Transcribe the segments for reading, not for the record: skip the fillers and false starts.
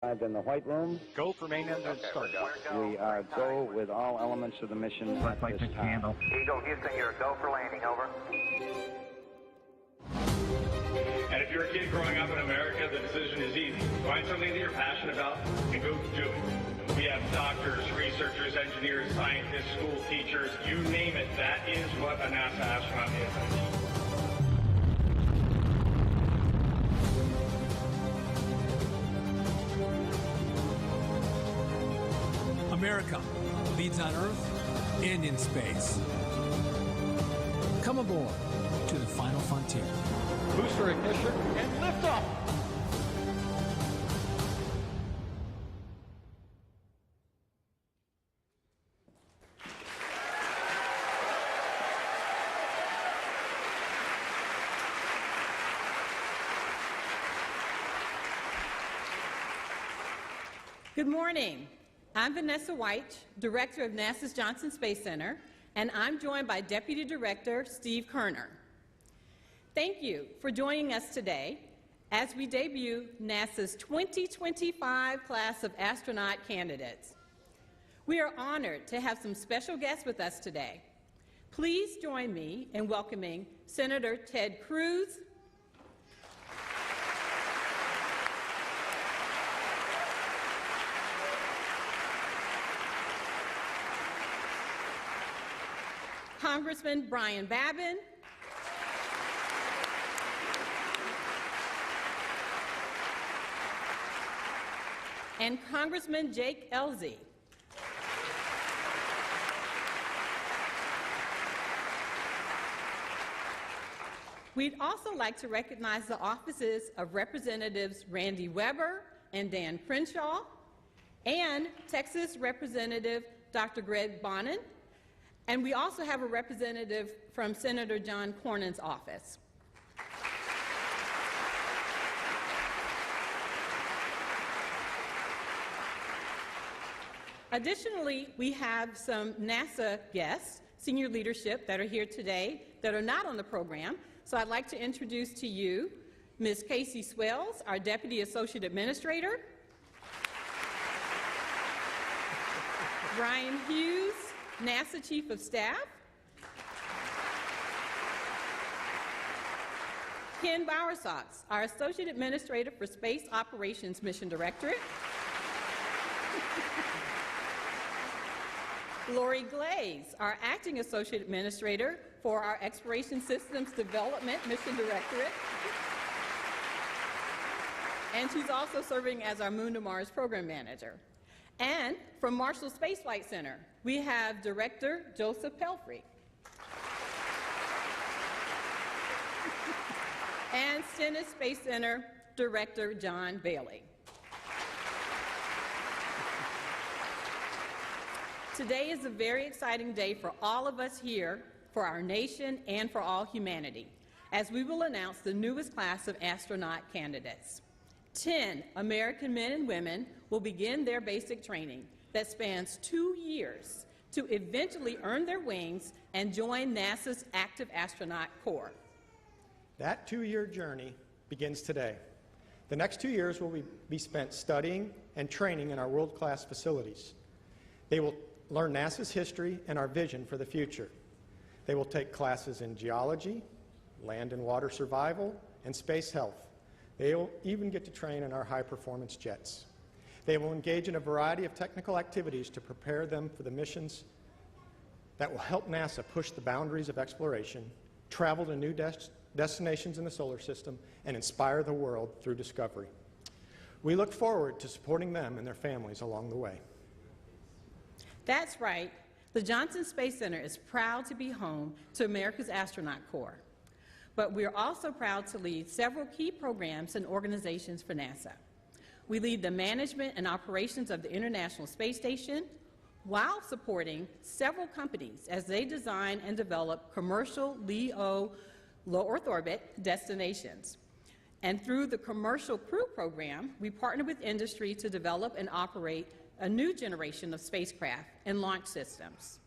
In the White Room. Go for main engine start. We are go with all elements of the mission at this time. Eagle, Houston, you're a go for landing, over. And if you're a kid growing up in America, the decision is easy. Find something that you're passionate about and go do it. We have doctors, researchers, engineers, scientists, school teachers, you name it. That is what a NASA astronaut is. America leads on Earth and in space. Come aboard to the final frontier. Booster ignition and liftoff. Good morning. I'm Vanessa White, Director of NASA's Johnson Space Center, and I'm joined by Deputy Director Steve Kerner. Thank you for joining us today as we debut NASA's 2025 class of astronaut candidates. We are honored to have some special guests with us today. Please join me in welcoming Senator Ted Cruz, Congressman Brian Babin, and Congressman Jake Elzy. We'd also like to recognize the offices of Representatives Randy Weber and Dan Crenshaw, and Texas Representative Dr. Greg Bonin. And we also have a representative from Senator John Cornyn's office. Additionally, we have some NASA guests, senior leadership that are here today that are not on the program. So I'd like to introduce to you Ms. Casey Swells, our Deputy Associate Administrator, Brian Hughes, NASA Chief of Staff, Ken Bowersox, our Associate Administrator for Space Operations Mission Directorate, Lori Glaze, our Acting Associate Administrator for our Exploration Systems Development Mission Directorate, and she's also serving as our Moon to Mars Program Manager. And from Marshall Space Flight Center, we have Director Joseph Pelfrey and Stennis Space Center Director John Bailey. Today is a very exciting day for all of us here, for our nation, and for all humanity, as we will announce the newest class of astronaut candidates. 10 American men and women will begin their basic training that spans 2 years to eventually earn their wings and join NASA's active astronaut corps. That 2-year journey begins today. The next 2 years will be spent studying and training in our world-class facilities. They will learn NASA's history and our vision for the future. They will take classes in geology, land and water survival, and space health. They will even get to train in our high-performance jets. They will engage in a variety of technical activities to prepare them for the missions that will help NASA push the boundaries of exploration, travel to new destinations in the solar system, and inspire the world through discovery. We look forward to supporting them and their families along the way. That's right. The Johnson Space Center is proud to be home to America's Astronaut Corps. But we are also proud to lead several key programs and organizations for NASA. We lead the management and operations of the International Space Station while supporting several companies as they design and develop commercial LEO low Earth orbit destinations. And through the Commercial Crew Program, we partner with industry to develop and operate a new generation of spacecraft and launch systems.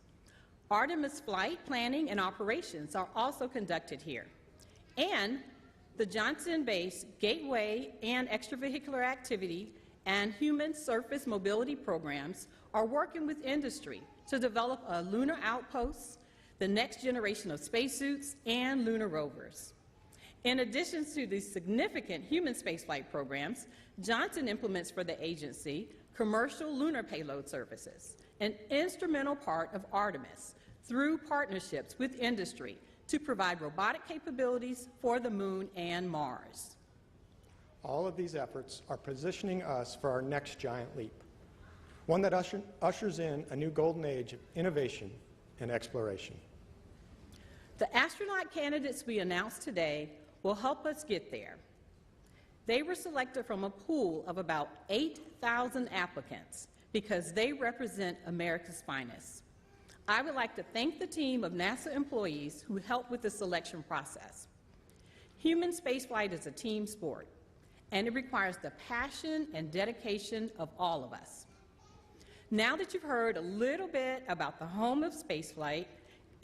Artemis flight planning and operations are also conducted here. And the Johnson Base Gateway and Extravehicular Activity and human surface mobility programs are working with industry to develop a lunar outpost, the next generation of spacesuits, and lunar rovers. In addition to these significant human spaceflight programs, Johnson implements for the agency commercial lunar payload services, an instrumental part of Artemis, through partnerships with industry to provide robotic capabilities for the Moon and Mars. All of these efforts are positioning us for our next giant leap, one that ushers in a new golden age of innovation and exploration. The astronaut candidates we announced today will help us get there. They were selected from a pool of about 8,000 applicants because they represent America's finest. I would like to thank the team of NASA employees who helped with the selection process. Human spaceflight is a team sport, and it requires the passion and dedication of all of us. Now that you've heard a little bit about the home of spaceflight,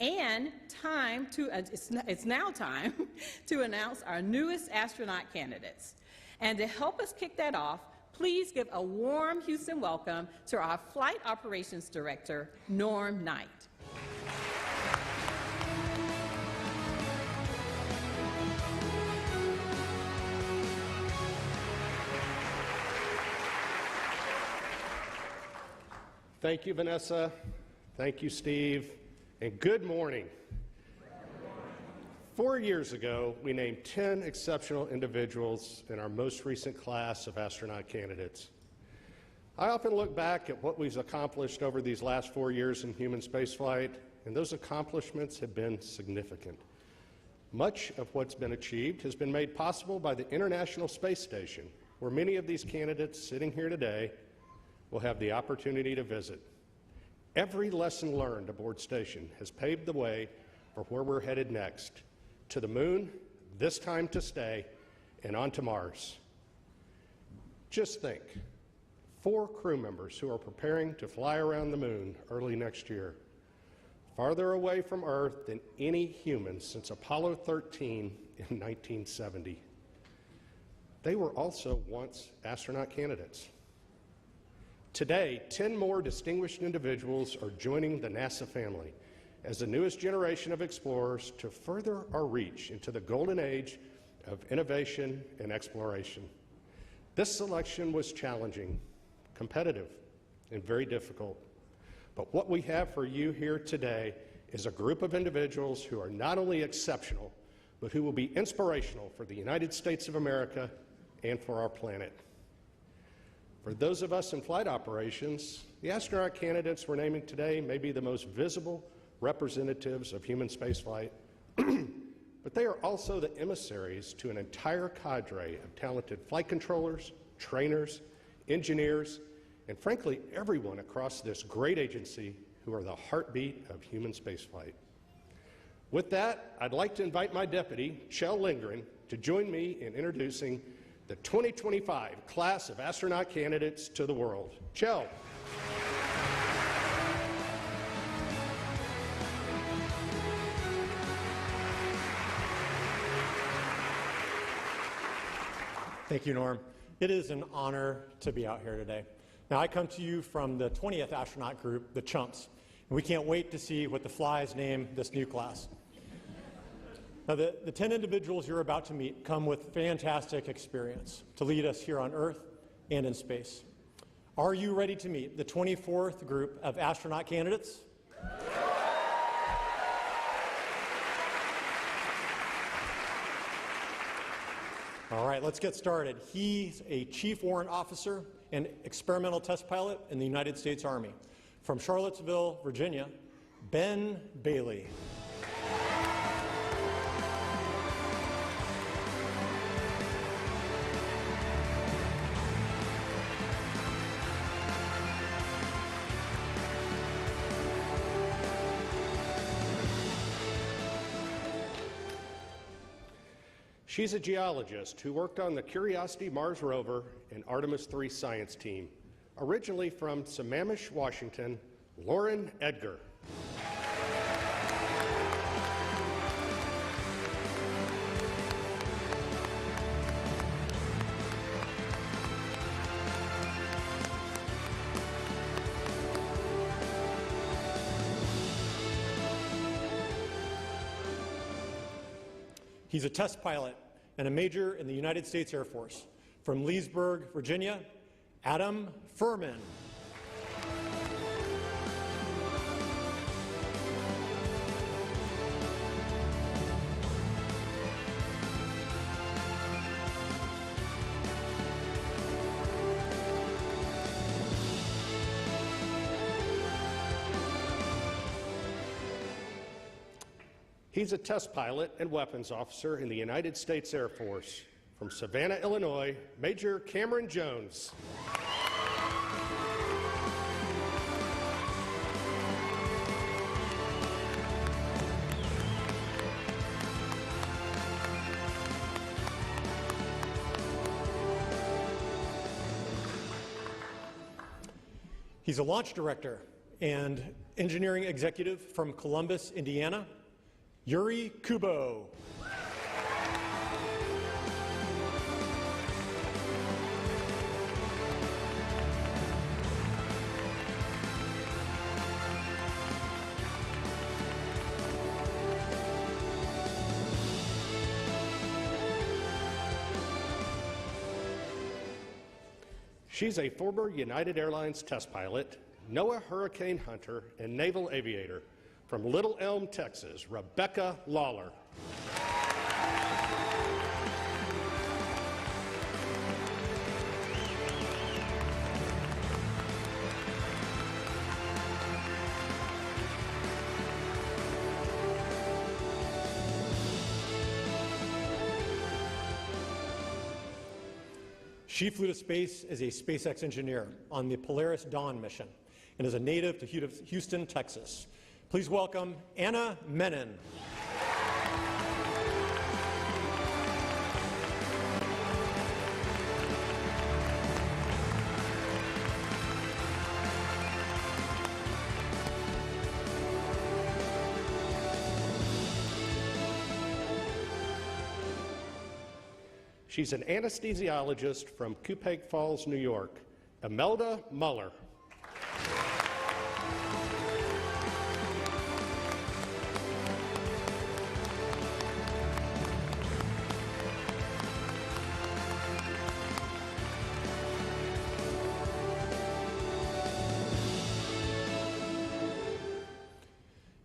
and it's now time to announce our newest astronaut candidates. And to help us kick that off, please give a warm Houston welcome to our Flight Operations Director, Norm Knight. Thank you, Vanessa. Thank you, Steve. And good morning. 4 years ago, we named 10 exceptional individuals in our most recent class of astronaut candidates. I often look back at what we've accomplished over these last 4 years in human spaceflight, and those accomplishments have been significant. Much of what's been achieved has been made possible by the International Space Station, where many of these candidates sitting here today will have the opportunity to visit. Every lesson learned aboard station has paved the way for where we're headed next, to the Moon, this time to stay, and on to Mars. Just think, 4 crew members who are preparing to fly around the Moon early next year, farther away from Earth than any human since Apollo 13 in 1970. They were also once astronaut candidates. Today, 10 more distinguished individuals are joining the NASA family as the newest generation of explorers to further our reach into the golden age of innovation and exploration. This selection was challenging, competitive, and very difficult. But what we have for you here today is a group of individuals who are not only exceptional, but who will be inspirational for the United States of America and for our planet. For those of us in flight operations, the astronaut candidates we're naming today may be the most visible representatives of human spaceflight, but they are also the emissaries to an entire cadre of talented flight controllers, trainers, engineers, and frankly, everyone across this great agency who are the heartbeat of human spaceflight. With that, I'd like to invite my deputy, Chell Lindgren, to join me in introducing the 2025 class of astronaut candidates to the world. Chell. Thank you, Norm. It is an honor to be out here today. Now, I come to you from the 20th astronaut group, the Chumps, and we can't wait to see what the flies name this new class. Now, the 10 individuals you're about to meet come with fantastic experience to lead us here on Earth and in space. Are you ready to meet the 24th group of astronaut candidates? All right, let's get started. He's a Chief Warrant Officer and experimental test pilot in the United States Army. From Charlottesville, Virginia, Ben Bailey. She's a geologist who worked on the Curiosity Mars rover and Artemis III science team. Originally from Sammamish, Washington, Lauren Edgar. He's a test pilot and a major in the United States Air Force. From Leesburg, Virginia, Adam Furman. He's a test pilot and weapons officer in the United States Air Force. From Savannah, Illinois, Major Cameron Jones. He's a launch director and engineering executive from Columbus, Indiana, Yuri Kubo. She's a former United Airlines test pilot, NOAA hurricane hunter, and naval aviator. From Little Elm, Texas, Rebecca Lawler. She flew to space as a SpaceX engineer on the Polaris Dawn mission and is a native to Houston, Texas. Please welcome Anna Menon. She's an anesthesiologist from Cupang Falls, New York, Imelda Muller.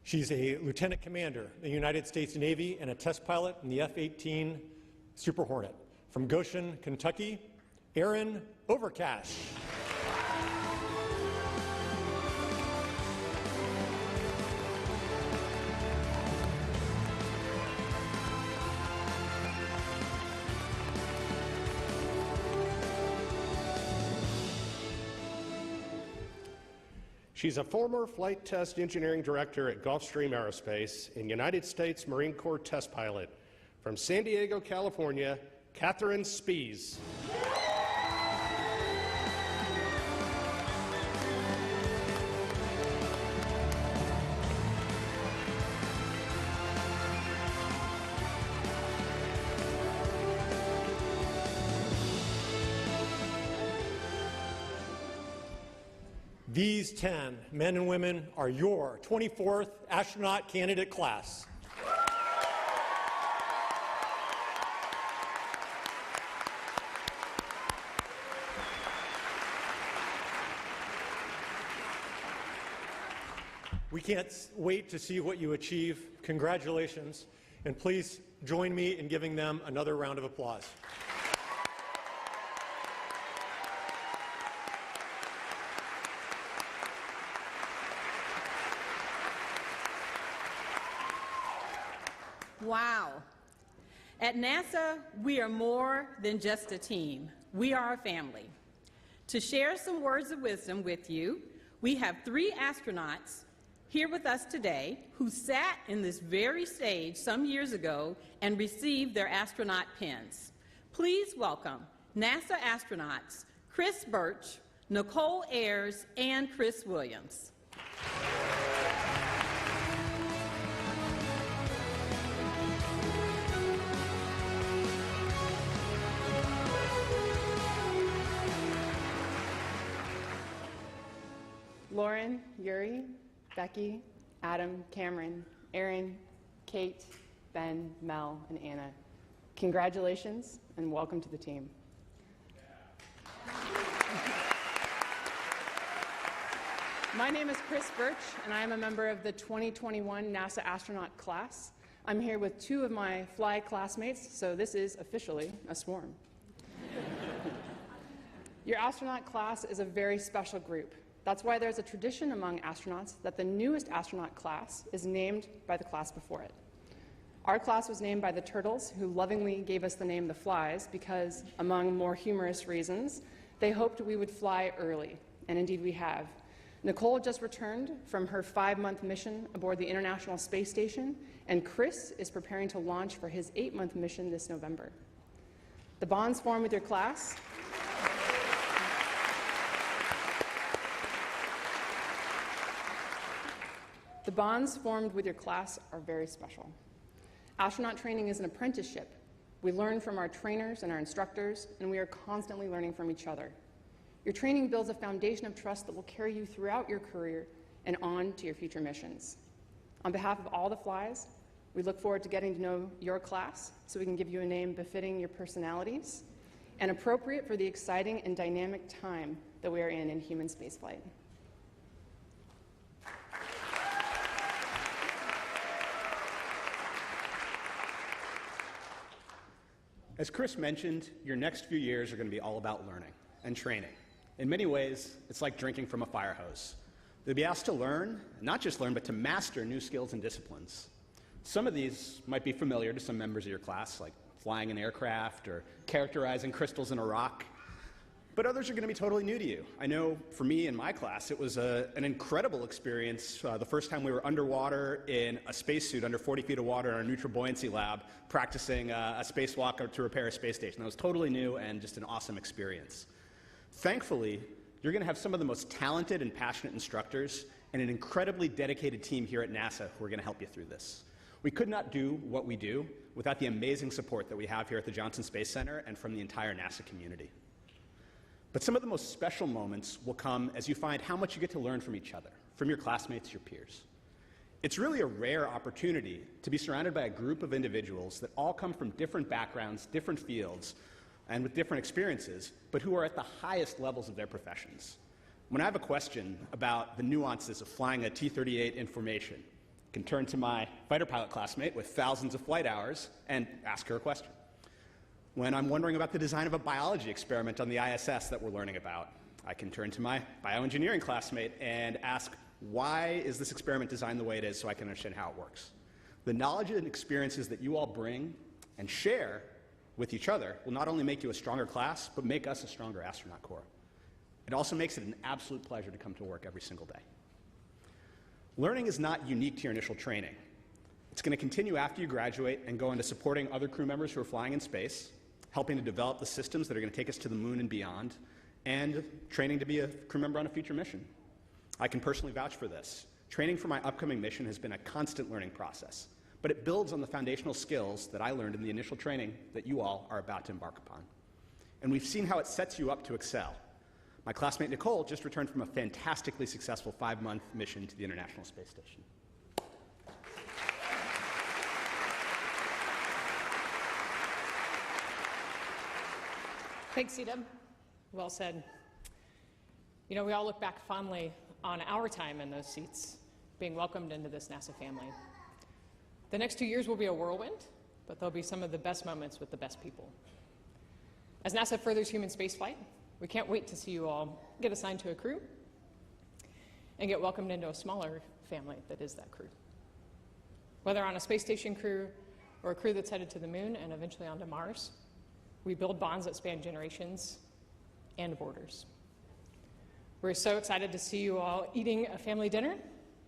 She's a lieutenant commander in the United States Navy and a test pilot in the F-18 Super Hornet. From Goshen, Kentucky, Erin Overcash. She's a former flight test engineering director at Gulfstream Aerospace and United States Marine Corps test pilot. From San Diego, California, Catherine Spees. These 10 men and women are your 24th astronaut candidate class. We can't wait to see what you achieve. Congratulations, and please join me in giving them another round of applause. Wow. At NASA, we are more than just a team. We are a family. To share some words of wisdom with you, we have 3 astronauts here with us today who sat in this very stage some years ago and received their astronaut pins. Please welcome NASA astronauts Chris Birch, Nicole Ayers, and Chris Williams. Lauren, Yuri, Becky, Adam, Cameron, Erin, Kate, Ben, Mel, and Anna. Congratulations and welcome to the team. My name is Chris Birch, and I am a member of the 2021 NASA astronaut class. I'm here with two of my fly classmates, so this is officially a swarm. Your astronaut class is a very special group. That's why there's a tradition among astronauts that the newest astronaut class is named by the class before it. Our class was named by the turtles, who lovingly gave us the name the Flies because, among more humorous reasons, they hoped we would fly early, and indeed we have. Nicole just returned from her 5-month mission aboard the International Space Station, and Chris is preparing to launch for his 8-month mission this November. The bonds formed with your class are very special. Astronaut training is an apprenticeship. We learn from our trainers and our instructors, and we are constantly learning from each other. Your training builds a foundation of trust that will carry you throughout your career and on to your future missions. On behalf of all the Flies, we look forward to getting to know your class so we can give you a name befitting your personalities and appropriate for the exciting and dynamic time that we are in human spaceflight. As Chris mentioned, your next few years are going to be all about learning and training. In many ways, it's like drinking from a fire hose. They'll be asked to learn, not just learn, but to master new skills and disciplines. Some of these might be familiar to some members of your class, like flying an aircraft or characterizing crystals in a rock. But others are going to be totally new to you. I know for me in my class, it was an incredible experience the first time we were underwater in a spacesuit under 40 feet of water in our neutral buoyancy lab, practicing a spacewalk to repair a space station. That was totally new and just an awesome experience. Thankfully, you're going to have some of the most talented and passionate instructors and an incredibly dedicated team here at NASA who are going to help you through this. We could not do what we do without the amazing support that we have here at the Johnson Space Center and from the entire NASA community. But some of the most special moments will come as you find how much you get to learn from each other, from your classmates, your peers. It's really a rare opportunity to be surrounded by a group of individuals that all come from different backgrounds, different fields, and with different experiences, but who are at the highest levels of their professions. When I have a question about the nuances of flying a T-38 in formation, I can turn to my fighter pilot classmate with thousands of flight hours and ask her a question. When I'm wondering about the design of a biology experiment on the ISS that we're learning about, I can turn to my bioengineering classmate and ask, why is this experiment designed the way it is so I can understand how it works? The knowledge and experiences that you all bring and share with each other will not only make you a stronger class, but make us a stronger astronaut corps. It also makes it an absolute pleasure to come to work every single day. Learning is not unique to your initial training. It's going to continue after you graduate and go into supporting other crew members who are flying in space, helping to develop the systems that are going to take us to the moon and beyond, and training to be a crew member on a future mission. I can personally vouch for this. Training for my upcoming mission has been a constant learning process, but it builds on the foundational skills that I learned in the initial training that you all are about to embark upon. And we've seen how it sets you up to excel. My classmate Nicole just returned from a fantastically successful 5-month mission to the International Space Station. Thanks, C-Dub. Well said. You know, we all look back fondly on our time in those seats, being welcomed into this NASA family. The next 2 years will be a whirlwind, but they'll be some of the best moments with the best people. As NASA furthers human spaceflight, we can't wait to see you all get assigned to a crew and get welcomed into a smaller family that is that crew. Whether on a space station crew or a crew that's headed to the moon and eventually onto Mars, we build bonds that span generations and borders. We're so excited to see you all eating a family dinner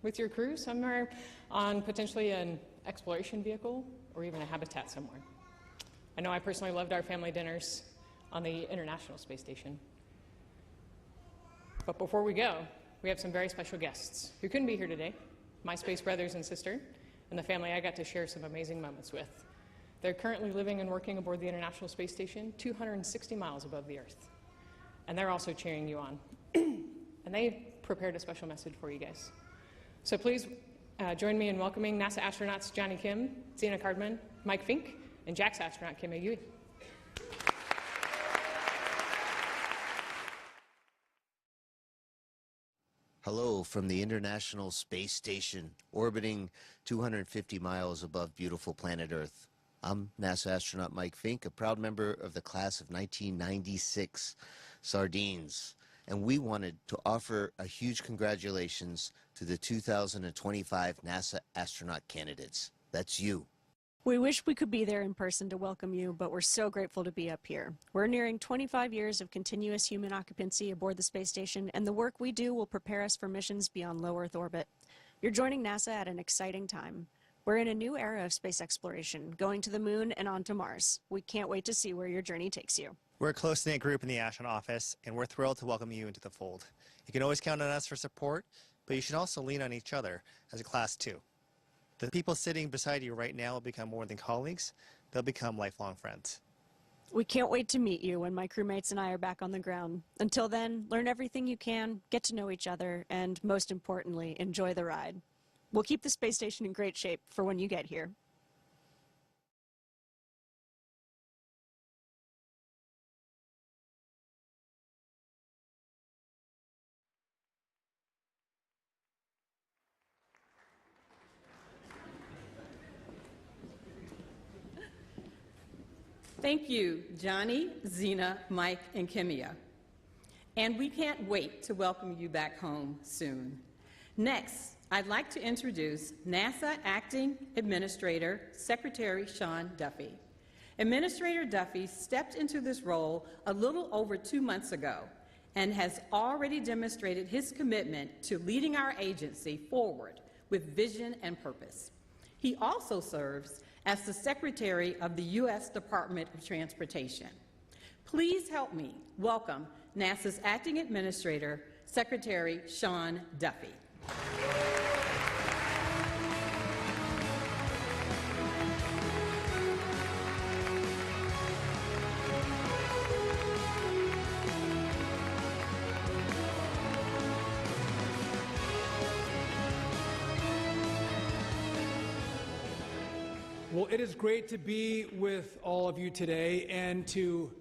with your crew somewhere on potentially an exploration vehicle or even a habitat somewhere. I know I personally loved our family dinners on the International Space Station. But before we go, we have some very special guests who couldn't be here today, my space brothers and sister, and the family I got to share some amazing moments with. They're currently living and working aboard the International Space Station 260 miles above the Earth. And they're also cheering you on. And they prepared a special message for you guys. So please Join me in welcoming NASA astronauts Johnny Kim, Zena Cardman, Mike Fink, and JAXA astronaut Kim Agui. Hello from the International Space Station, orbiting 250 miles above beautiful planet Earth. I'm NASA astronaut Mike Fink, a proud member of the class of 1996 Sardines. And we wanted to offer a huge congratulations to the 2025 NASA astronaut candidates. That's you. We wish we could be there in person to welcome you, but we're so grateful to be up here. We're nearing 25 years of continuous human occupancy aboard the space station, and the work we do will prepare us for missions beyond low Earth orbit. You're joining NASA at an exciting time. We're in a new era of space exploration, going to the moon and on to Mars. We can't wait to see where your journey takes you. We're a close-knit group in the astronaut office, and we're thrilled to welcome you into the fold. You can always count on us for support, but you should also lean on each other as a class too. The people sitting beside you right now will become more than colleagues. They'll become lifelong friends. We can't wait to meet you when my crewmates and I are back on the ground. Until then, learn everything you can, get to know each other, and most importantly, enjoy the ride. We'll keep the space station in great shape for when you get here. Thank you, Johnny, Zena, Mike, and Kimia. And we can't wait to welcome you back home soon. Next, I'd like to introduce NASA Acting Administrator Secretary Sean Duffy. Administrator Duffy stepped into this role a little over 2 months ago and has already demonstrated his commitment to leading our agency forward with vision and purpose. He also serves as the Secretary of the U.S. Department of Transportation. Please help me welcome NASA's Acting Administrator, Secretary Sean Duffy. Well, it is great to be with all of you today and to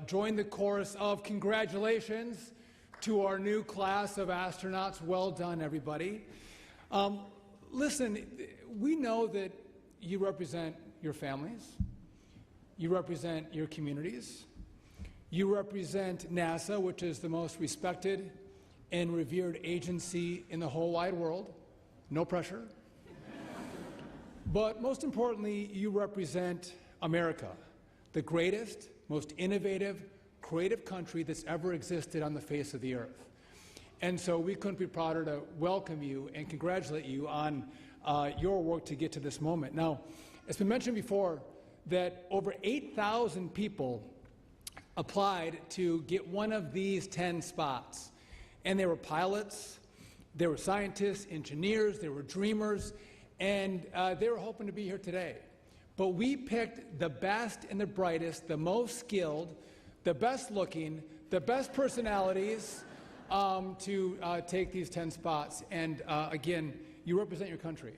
join the chorus of congratulations to our new class of astronauts. Well done, everybody. Listen, we know that you represent your families, you represent your communities, you represent NASA, which is the most respected and revered agency in the whole wide world. No pressure. But most importantly, you represent America, the greatest, most innovative, creative country that's ever existed on the face of the earth. And so we couldn't be prouder to welcome you and congratulate you on your work to get to this moment. Now, it's been mentioned before that over 8,000 people applied to get one of these 10 spots. And they were pilots, they were scientists, engineers, they were dreamers, and they were hoping to be here today. But we picked the best and the brightest, the most skilled, the best looking, the best personalities to take these 10 spots. And again, you represent your country.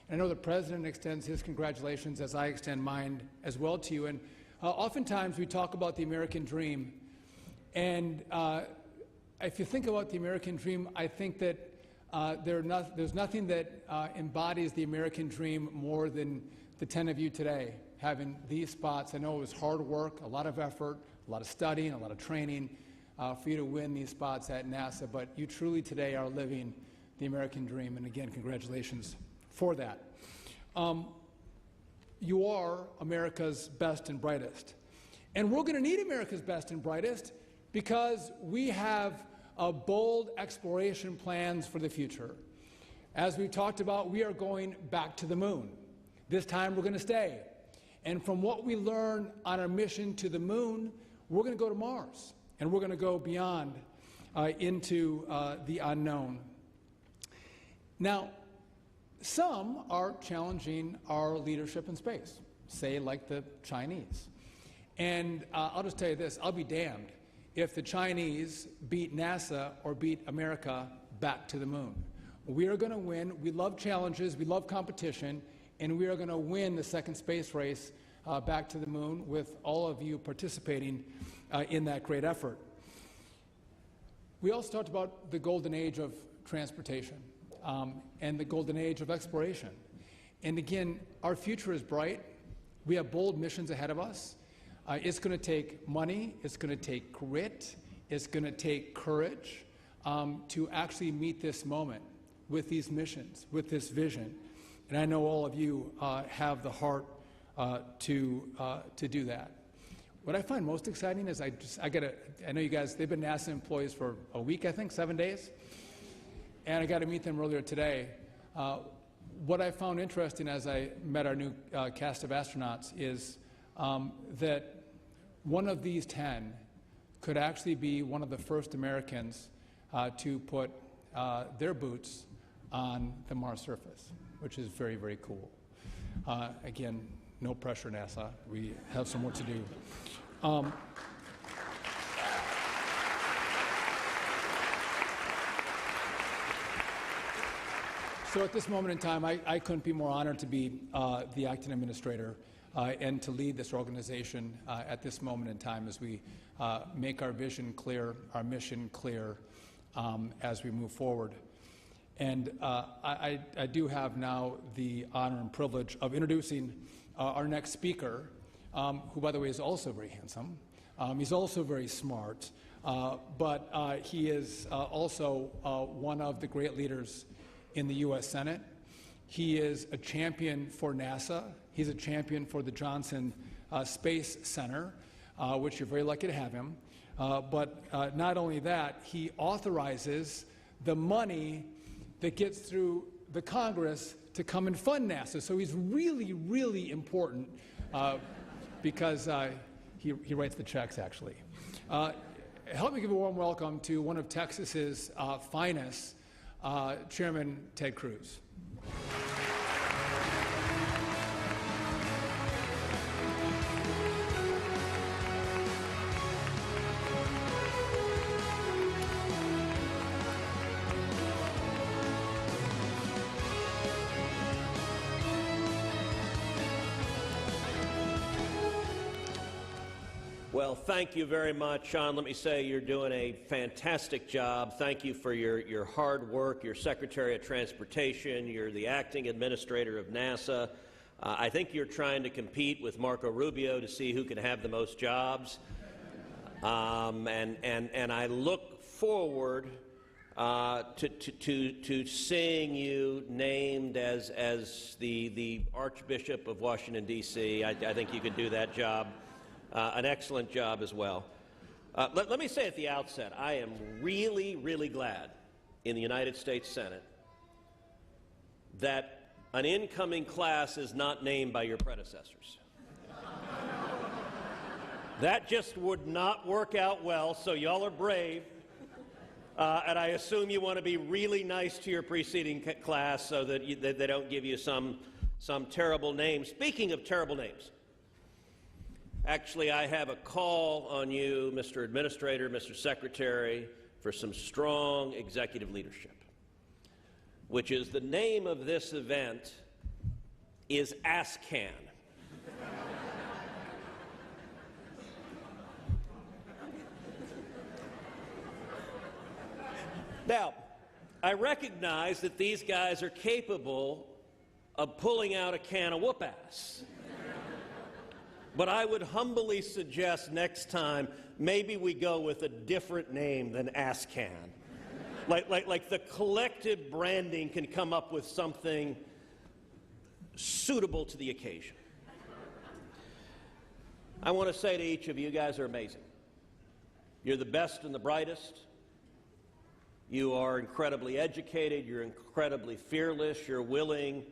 And I know the President extends his congratulations as I extend mine as well to you. And oftentimes we talk about the American dream. And if you think about the American dream, I think that there's nothing that embodies the American dream more than the 10 of you today having these spots. I know it was hard work, a lot of effort, a lot of studying, a lot of training for you to win these spots at NASA, but you truly today are living the American dream, and again, congratulations for that. You are America's best and brightest. And we're going to need America's best and brightest because we have bold exploration plans for the future. As we've talked about, we are going back to the moon. This time we're going to stay. And from what we learn on our mission to the moon, we're going to go to Mars. And we're going to go beyond into the unknown. Now, some are challenging our leadership in space, say like the Chinese. And I'll just tell you this, I'll be damned if the Chinese beat NASA or beat America back to the moon. We are going to win. We love challenges. We love competition. And we are going to win the second space race back to the moon with all of you participating in that great effort. We also talked about the golden age of transportation and the golden age of exploration. And again, our future is bright. We have bold missions ahead of us. It's going to take money. It's going to take grit. It's going to take courage to actually meet this moment with these missions, with this vision. And I know all of you have the heart to do that. What I find most exciting is I know you guys, they've been NASA employees for a week, I think, 7 days. And I got to meet them earlier today. What I found interesting as I met our new cast of astronauts is that one of these 10 could actually be one of the first Americans to put their boots on the Mars surface, which is very, very cool. Again, no pressure, NASA. We have some work to do. So at this moment in time, I couldn't be more honored to be the acting administrator and to lead this organization at this moment in time as we make our vision clear, our mission clear as we move forward. And I do have now the honor and privilege of introducing our next speaker, who, by the way, is also very handsome. He's also very smart, but he is also one of the great leaders in the U.S. Senate. He is a champion for NASA. He's a champion for the Johnson Space Center, which you're very lucky to have him. But not only that, he authorizes the money that gets through the Congress to come and fund NASA. So he's really, really important because he writes the checks, actually. Help me give a warm welcome to one of Texas's finest, Chairman Ted Cruz. Well, thank you very much, Sean. Let me say you're doing a fantastic job. Thank you for your hard work. You're Secretary of Transportation. You're the acting administrator of NASA. I think you're trying to compete with Marco Rubio to see who can have the most jobs. And I look forward to seeing you named as the Archbishop of Washington, D.C. I think you could do that job. An excellent job as well. Let me say at the outset, I am really, really glad in the United States Senate that an incoming class is not named by your predecessors. That just would not work out well, so y'all are brave. And I assume you want to be really nice to your preceding class so that they don't give you some terrible name. Speaking of terrible names, actually, I have a call on you, Mr. Administrator, Mr. Secretary, for some strong executive leadership, which is the name of this event is ASCAN. Now, I recognize that these guys are capable of pulling out a can of whoop-ass. But I would humbly suggest next time maybe we go with a different name than ASCAN. Like the collective branding can come up with something suitable to the occasion. I want to say to each of you, you guys are amazing. You're the best and the brightest. You are incredibly educated. You're incredibly fearless. You're willing,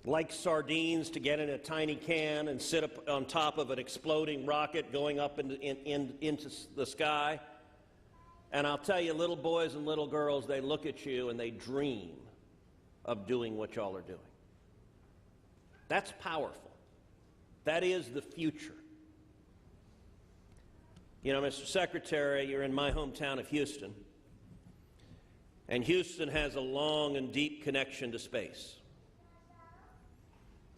like sardines, to get in a tiny can and sit up on top of an exploding rocket going up into the sky. And I'll tell you, little boys and little girls, they look at you and they dream of doing what y'all are doing. That's powerful. That is the future. You know, Mr. Secretary, you're in my hometown of Houston. And Houston has a long and deep connection to space.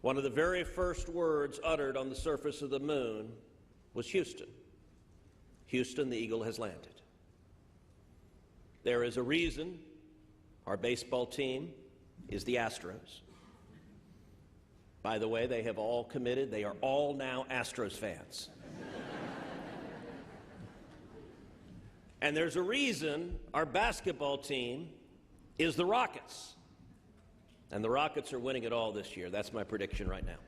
One of the very first words uttered on the surface of the moon was Houston. Houston, the eagle has landed. There is a reason our baseball team is the Astros. By the way, they have all committed. They are all now Astros fans. And there's a reason our basketball team is the Rockets. And the Rockets are winning it all this year. That's my prediction right now.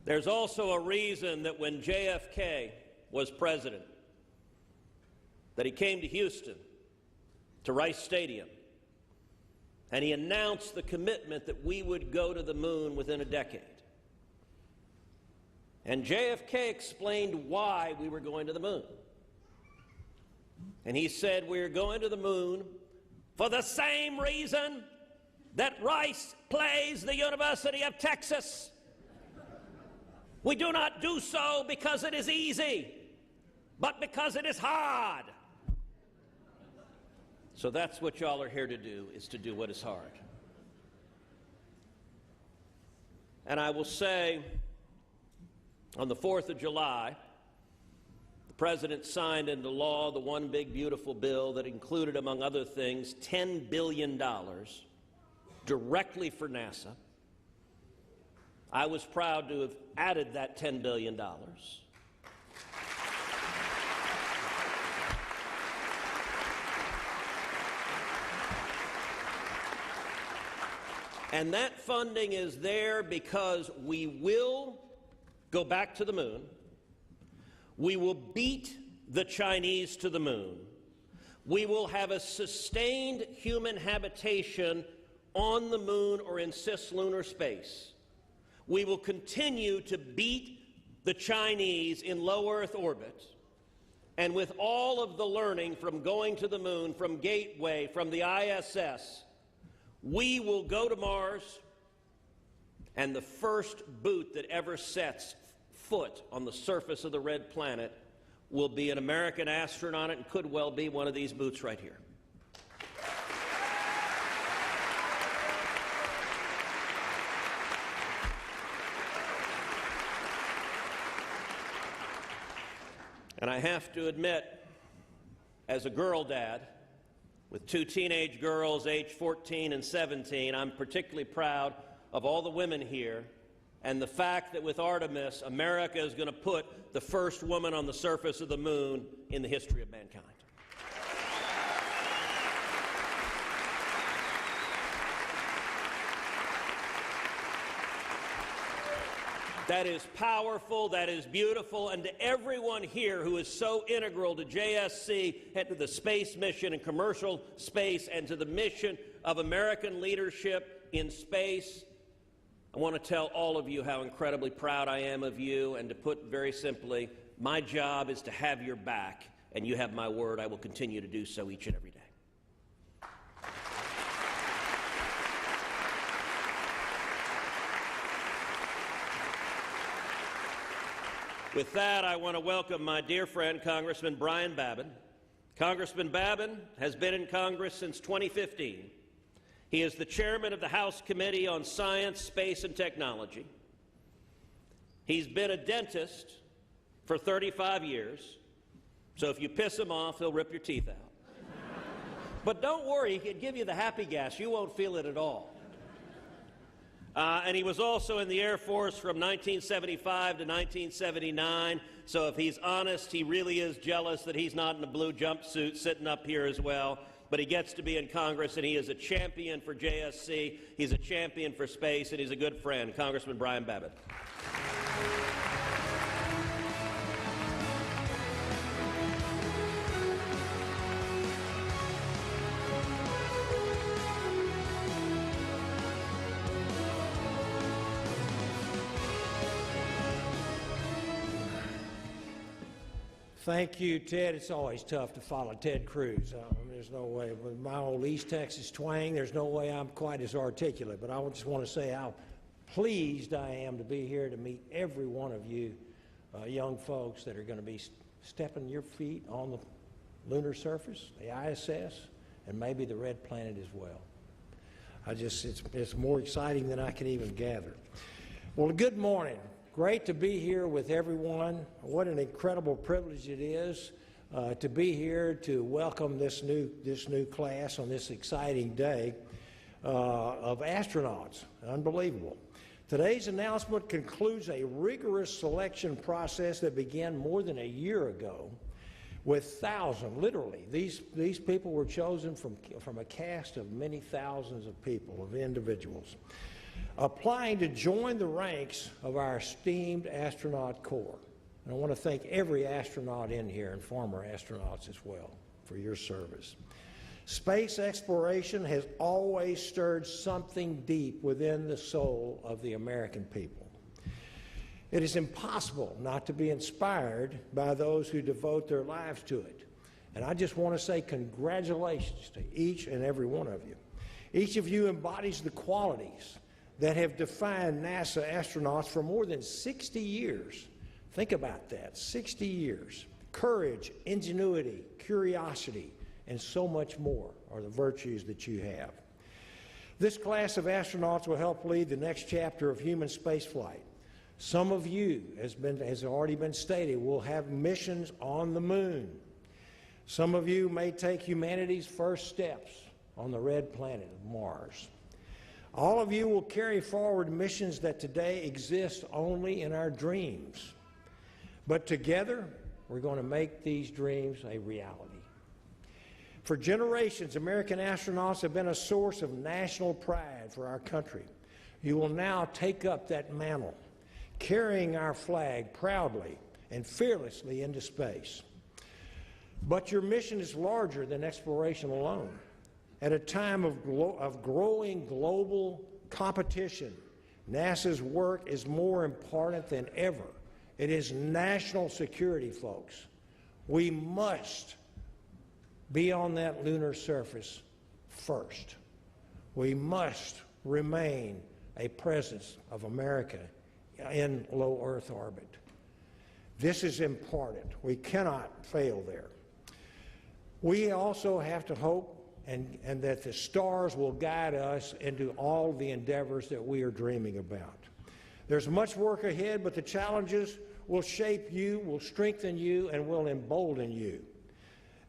There's also a reason that when JFK was president, that he came to Houston, to Rice Stadium, and he announced the commitment that we would go to the moon within a decade. And JFK explained why we were going to the moon. And he said, we're going to the moon for the same reason that Rice plays the University of Texas. We do not do so because it is easy, but because it is hard. So that's what y'all are here to do, is to do what is hard. And I will say, on the 4th of July, the President signed into law the One Big Beautiful Bill that included, among other things, $10 billion directly for NASA. I was proud to have added that $10 billion. And that funding is there because we will go back to the moon. We will beat the Chinese to the moon. We will have a sustained human habitation on the moon or in cislunar space. We will continue to beat the Chinese in low Earth orbit. And with all of the learning from going to the moon, from Gateway, from the ISS, we will go to Mars, and the first boot that ever sets foot on the surface of the red planet will be an American astronaut, and could well be one of these boots right here. And I have to admit, as a girl dad, with two teenage girls aged 14 and 17, I'm particularly proud of all the women here and the fact that with Artemis, America is going to put the first woman on the surface of the moon in the history of mankind. That is powerful, that is beautiful, and to everyone here who is so integral to JSC and to the space mission and commercial space and to the mission of American leadership in space, I want to tell all of you how incredibly proud I am of you, and to put very simply, my job is to have your back, and you have my word, I will continue to do so each and every day. With that, I want to welcome my dear friend, Congressman Brian Babin. Congressman Babin has been in Congress since 2015. He is the chairman of the House Committee on Science, Space, and Technology. He's been a dentist for 35 years, so if you piss him off, he'll rip your teeth out. But don't worry, he can give you the happy gas. You won't feel it at all. And he was also in the Air Force from 1975 to 1979, so if he's honest, he really is jealous that he's not in a blue jumpsuit sitting up here as well. But he gets to be in Congress, and he is a champion for JSC, he's a champion for space, and he's a good friend. Congressman Brian Babin. Thank you, Ted. It's always tough to follow Ted Cruz. There's no way. With my old East Texas twang, there's no way I'm quite as articulate. But I just want to say how pleased I am to be here to meet every one of you young folks that are going to be stepping your feet on the lunar surface, the ISS, and maybe the red planet as well. It's more exciting than I can even gather. Well, good morning. Great to be here with everyone. What an incredible privilege it is to be here to welcome this new class on this exciting day of astronauts. Unbelievable. Today's announcement concludes a rigorous selection process that began more than a year ago with thousands, literally. These people were chosen from a cast of many thousands of people, of individuals, applying to join the ranks of our esteemed astronaut corps. And I want to thank every astronaut in here and former astronauts as well for your service. Space exploration has always stirred something deep within the soul of the American people. It is impossible not to be inspired by those who devote their lives to it. And I just want to say congratulations to each and every one of you. Each of you embodies the qualities that have defined NASA astronauts for more than 60 years. Think about that, 60 years. Courage, ingenuity, curiosity, and so much more are the virtues that you have. This class of astronauts will help lead the next chapter of human spaceflight. Some of you, as already been stated, will have missions on the moon. Some of you may take humanity's first steps on the red planet of Mars. All of you will carry forward missions that today exist only in our dreams. But together, we're going to make these dreams a reality. For generations, American astronauts have been a source of national pride for our country. You will now take up that mantle, carrying our flag proudly and fearlessly into space. But your mission is larger than exploration alone. At a time of growing global competition, NASA's work is more important than ever. It is national security, folks. We must be on that lunar surface first. We must remain a presence of America in low Earth orbit. This is important. We cannot fail there. We also have to hope and that the stars will guide us into all the endeavors that we are dreaming about. There's much work ahead, but the challenges will shape you, will strengthen you, and will embolden you.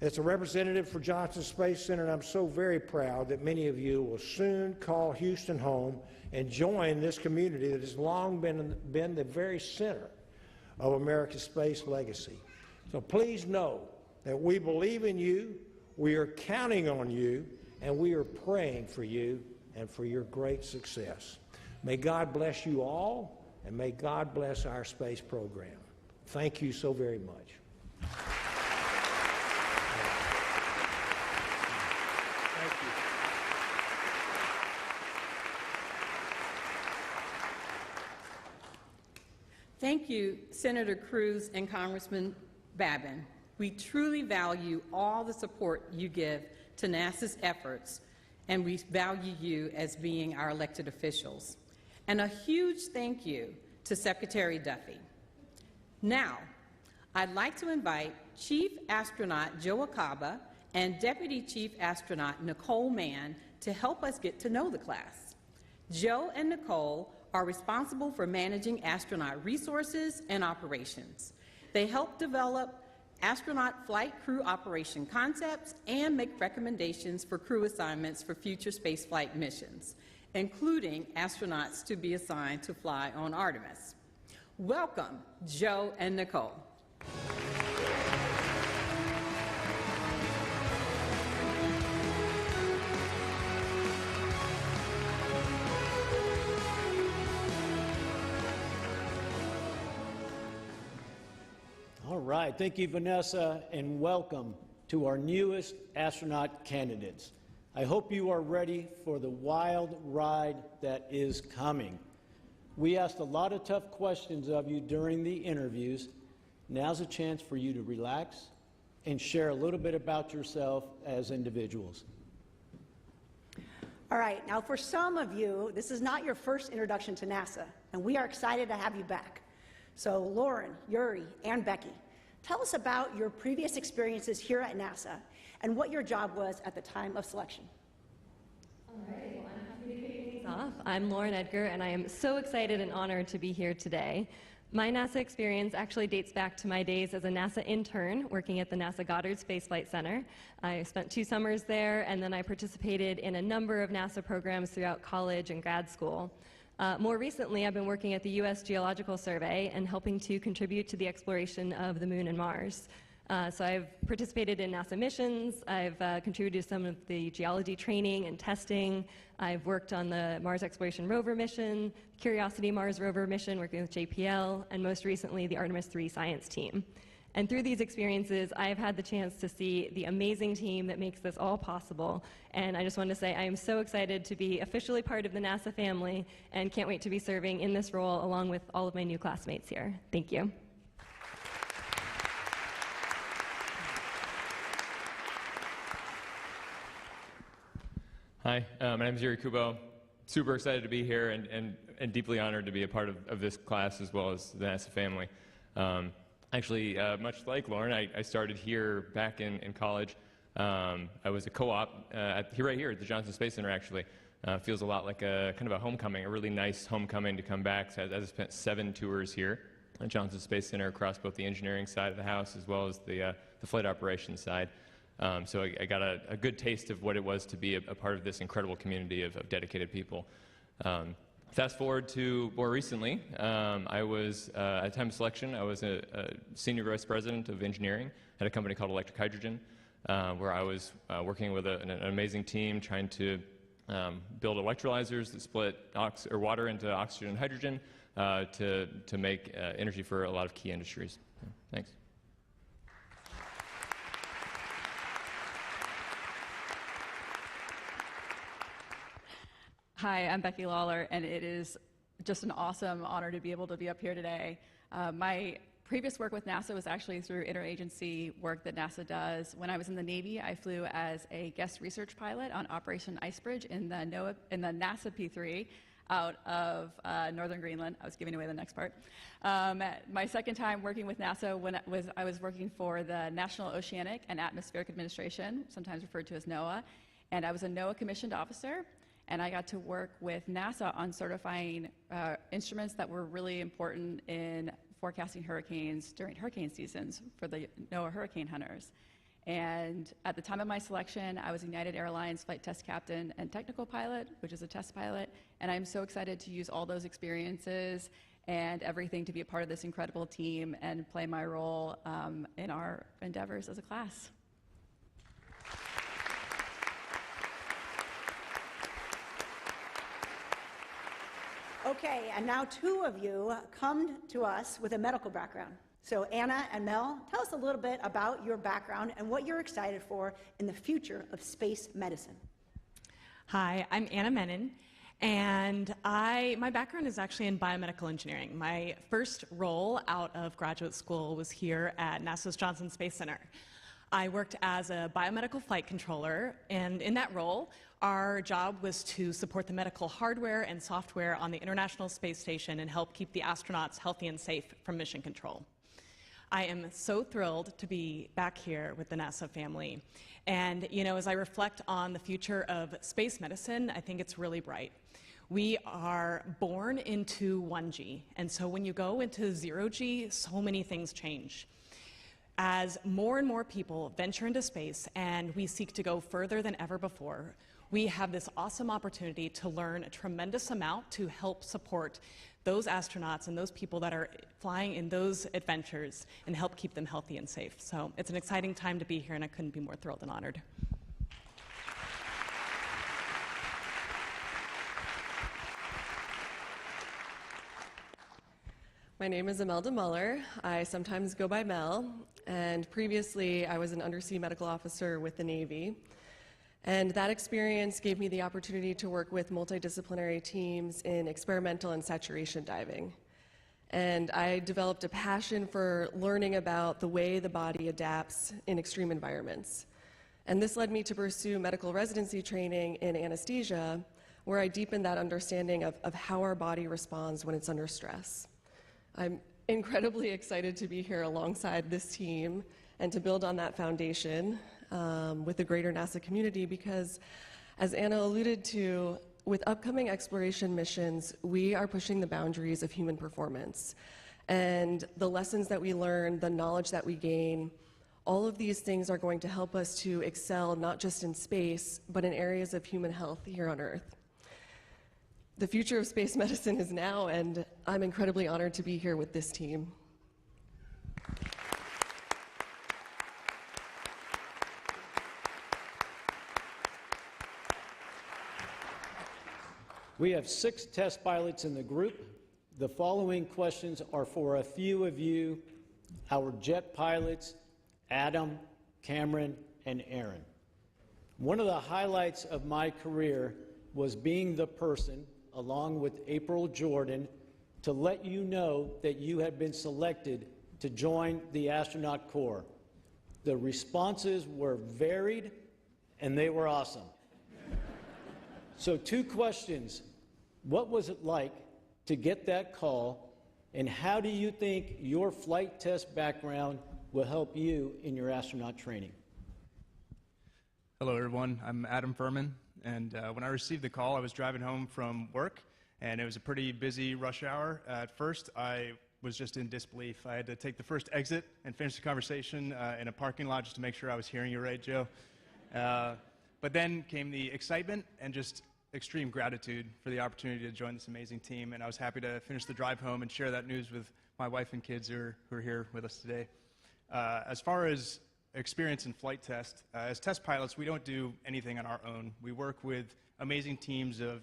As a representative for Johnson Space Center, I'm so very proud that many of you will soon call Houston home and join this community that has long been the very center of America's space legacy. So please know that we believe in you, we are counting on you, and we are praying for you and for your great success. May God bless you all, and may God bless our space program. Thank you so very much. Thank you, Senator Cruz and Congressman Babin. We truly value all the support you give to NASA's efforts, and we value you as being our elected officials. And a huge thank you to Secretary Duffy. Now, I'd like to invite Chief Astronaut Joe Acaba and Deputy Chief Astronaut Nicole Mann to help us get to know the class. Joe and Nicole are responsible for managing astronaut resources and operations. They help develop astronaut flight crew operation concepts and make recommendations for crew assignments for future spaceflight missions, including astronauts to be assigned to fly on Artemis. Welcome, Joe and Nicole. All right, thank you, Vanessa, and welcome to our newest astronaut candidates. I hope you are ready for the wild ride that is coming. We asked a lot of tough questions of you during the interviews. Now's a chance for you to relax and share a little bit about yourself as individuals. All right, now for some of you, this is not your first introduction to NASA, and we are excited to have you back. So Lauren, Yuri, and Becky, tell us about your previous experiences here at NASA and what your job was at the time of selection. All right, well, I'm happy to kick things off. I'm Lauren Edgar, and I am so excited and honored to be here today. My NASA experience actually dates back to my days as a NASA intern working at the NASA Goddard Space Flight Center. I spent 2 summers there, and then I participated in a number of NASA programs throughout college and grad school. More recently, I've been working at the U.S. Geological Survey and helping to contribute to the exploration of the Moon and Mars. So I've participated in NASA missions, I've contributed to some of the geology training and testing, I've worked on the Mars Exploration Rover mission, Curiosity Mars Rover mission working with JPL, and most recently the Artemis 3 science team. And through these experiences, I've had the chance to see the amazing team that makes this all possible. And I just want to say I am so excited to be officially part of the NASA family and can't wait to be serving in this role along with all of my new classmates here. Thank you. Hi, my name is Yuri Kubo. Super excited to be here and deeply honored to be a part of this class as well as the NASA family. Actually, much like Lauren, I started here back in college. I was a co-op right here at the Johnson Space Center, actually. Feels a lot like a kind of a homecoming, a really nice homecoming to come back. So I spent 7 tours here at Johnson Space Center across both the engineering side of the house as well as the flight operations side. So I got a good taste of what it was to be a part of this incredible community of dedicated people. Fast forward to more recently, I was, at time of selection, I was a senior vice president of engineering at a company called Electric Hydrogen, where I was working with an amazing team trying to build electrolyzers that split water into oxygen and hydrogen to make energy for a lot of key industries. Thanks. Hi, I'm Becky Lawler, and it is just an awesome honor to be able to be up here today. My previous work with NASA was actually through interagency work that NASA does. When I was in the Navy, I flew as a guest research pilot on Operation Icebridge in the NASA P3 out of northern Greenland. I was giving away the next part. My second time working with NASA I was working for the National Oceanic and Atmospheric Administration, sometimes referred to as NOAA, and I was a NOAA commissioned officer. And I got to work with NASA on certifying instruments that were really important in forecasting hurricanes during hurricane seasons for the NOAA hurricane hunters. And at the time of my selection, I was United Airlines flight test captain and technical pilot, which is a test pilot. And I'm so excited to use all those experiences and everything to be a part of this incredible team and play my role in our endeavors as a class. Okay, and now 2 of you come to us with a medical background. So Anna and Mel, tell us a little bit about your background and what you're excited for in the future of space medicine. Hi, I'm Anna Menon, and my background is actually in biomedical engineering. My first role out of graduate school was here at NASA's Johnson Space Center. I worked as a biomedical flight controller, and in that role, our job was to support the medical hardware and software on the International Space Station and help keep the astronauts healthy and safe from mission control. I am so thrilled to be back here with the NASA family. And, you know, as I reflect on the future of space medicine, I think it's really bright. We are born into 1G, and so when you go into 0G, so many things change. As more and more people venture into space and we seek to go further than ever before, we have this awesome opportunity to learn a tremendous amount to help support those astronauts and those people that are flying in those adventures and help keep them healthy and safe. So it's an exciting time to be here, and I couldn't be more thrilled and honored. My name is Imelda Muller. I sometimes go by Mel, and previously I was an undersea medical officer with the Navy. And that experience gave me the opportunity to work with multidisciplinary teams in experimental and saturation diving. And I developed a passion for learning about the way the body adapts in extreme environments. And this led me to pursue medical residency training in anesthesia, where I deepened that understanding of how our body responds when it's under stress. I'm incredibly excited to be here alongside this team and to build on that foundation. with the greater NASA community because, as Anna alluded to, with upcoming exploration missions, we are pushing the boundaries of human performance. And the lessons that we learn, the knowledge that we gain, all of these things are going to help us to excel not just in space, but in areas of human health here on Earth. The future of space medicine is now, and I'm incredibly honored to be here with this team. We have 6 test pilots in the group. The following questions are for a few of you, our jet pilots, Adam, Cameron, and Aaron. One of the highlights of my career was being the person, along with April Jordan, to let you know that you had been selected to join the astronaut corps. The responses were varied, and they were awesome. So 2 questions. What was it like to get that call, and how do you think your flight test background will help you in your astronaut training? Hello, everyone. I'm Adam Furman, and when I received the call, I was driving home from work, and it was a pretty busy rush hour. At first, I was just in disbelief. I had to take the first exit and finish the conversation in a parking lot just to make sure I was hearing you right, Joe. But then came the excitement and just extreme gratitude for the opportunity to join this amazing team, and I was happy to finish the drive home and share that news with my wife and kids who are here with us today. As far as experience in flight test, as test pilots, we don't do anything on our own. We work with amazing teams of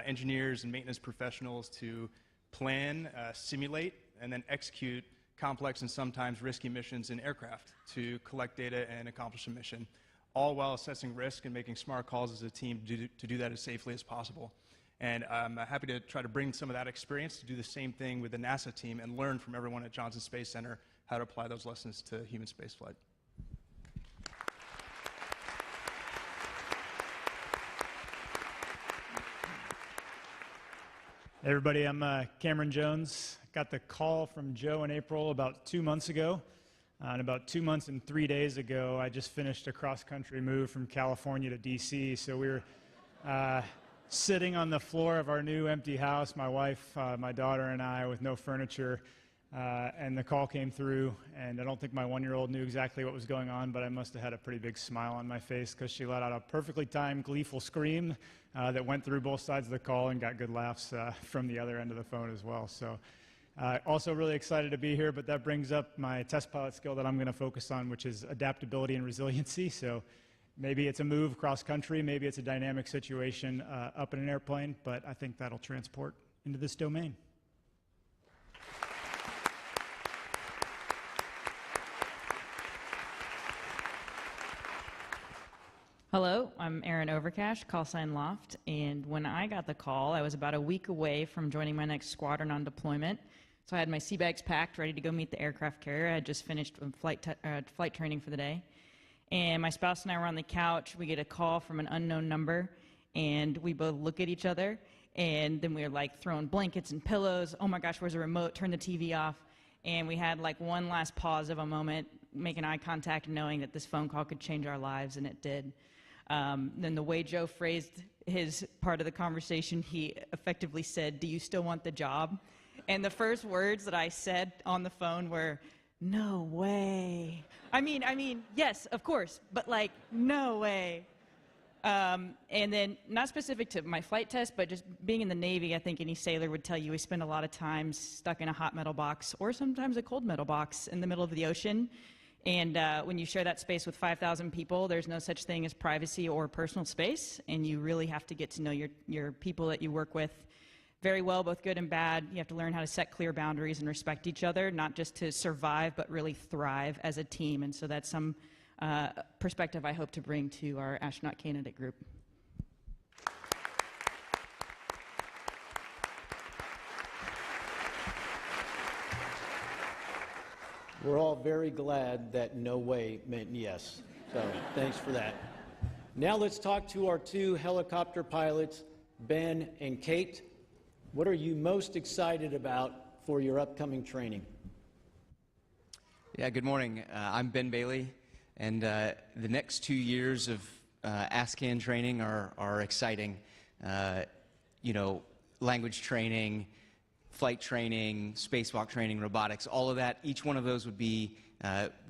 engineers and maintenance professionals to plan, simulate, and then execute complex and sometimes risky missions in aircraft to collect data and accomplish a mission, all while assessing risk and making smart calls as a team to do that as safely as possible. And I'm happy to try to bring some of that experience to do the same thing with the NASA team and learn from everyone at Johnson Space Center how to apply those lessons to human spaceflight. Hey everybody, I'm Cameron Jones. Got the call from Joe and April about 2 months ago. And about 2 months and 3 days ago, I just finished a cross-country move from California to DC. So we were sitting on the floor of our new empty house, my wife, my daughter, and I, with no furniture. And the call came through, and I don't think my 1-year-old knew exactly what was going on, but I must have had a pretty big smile on my face because she let out a perfectly timed, gleeful scream that went through both sides of the call and got good laughs from the other end of the phone as well. So. Also really excited to be here, but that brings up my test pilot skill that I'm going to focus on, which is adaptability and resiliency. So maybe it's a move cross country, maybe it's a dynamic situation up in an airplane, but I think that'll transport into this domain. Hello, I'm Aaron Overcash, call sign Loft, and when I got the call, I was about a week away from joining my next squadron on deployment. So I had my sea bags packed, ready to go meet the aircraft carrier. I had just finished flight training for the day. And my spouse and I were on the couch. We get a call from an unknown number, and we both look at each other, and then we were like throwing blankets and pillows. Oh my gosh, where's the remote? Turn the TV off. And we had like one last pause of a moment, making eye contact, knowing that this phone call could change our lives, and it did. Then the way Joe phrased his part of the conversation, he effectively said, "Do you still want the job?" And the first words that I said on the phone were, "No way." I mean, yes, of course, but like, no way. And then, not specific to my flight test, but just being in the Navy, I think any sailor would tell you we spend a lot of time stuck in a hot metal box or sometimes a cold metal box in the middle of the ocean. And when you share that space with 5,000 people, there's no such thing as privacy or personal space, and you really have to get to know your people that you work with very well, both good and bad. You have to learn how to set clear boundaries and respect each other, not just to survive, but really thrive as a team. And so that's some perspective I hope to bring to our astronaut candidate group. We're all very glad that no way meant yes. So thanks for that. Now let's talk to our 2 helicopter pilots, Ben and Kate. What are you most excited about for your upcoming training? Yeah, good morning. I'm Ben Bailey. And the next 2 years of ASCAN training are exciting. You know, language training, flight training, spacewalk training, robotics, all of that, each one of those would be